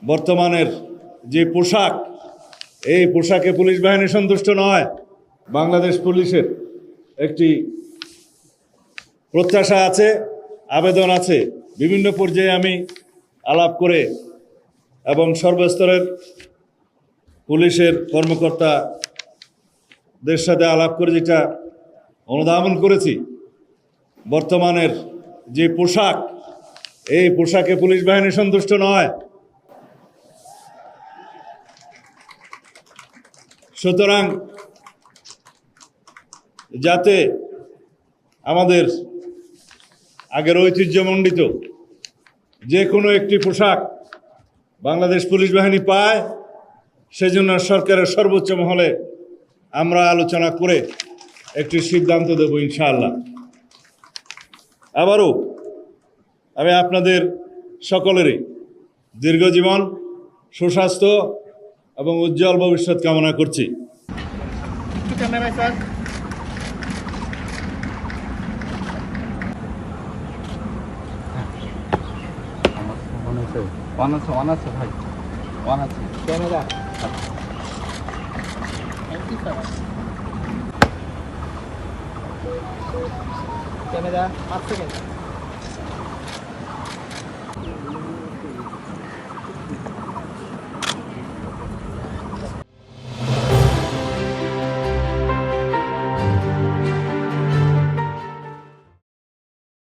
বর্তমানের যে পোশাক, এই পোশাকে পুলিশ বাহিনী সন্তুষ্ট নয়। বাংলাদেশ পুলিশের একটি প্রত্যাশা আছে, আবেদন আছে। বিভিন্ন পর্যায়ে আমি আলাপ করে এবং সর্বস্তরের পুলিশের কর্মকর্তাদের সাথে আলাপ করে যেটা অনুধাবন করেছি, বর্তমানের যে পোশাক, এই পোশাকে পুলিশ বাহিনী সন্তুষ্ট নয়। সুতরাং যাতে আমাদের আগের ঐতিহ্যমণ্ডিত যে কোনো একটি পোশাক বাংলাদেশ পুলিশ বাহিনী পায়, সেজন্য সরকারের সর্বোচ্চ মহলে আমরা আলোচনা করে একটি সিদ্ধান্ত দেব ইনশাআল্লাহ। আবারও আমি আপনাদের সকলেরই দীর্ঘজীবন, সুস্বাস্থ্য এবং উজ্জ্বল ভবিষ্যৎ কামনা করছি। Camera 5 second.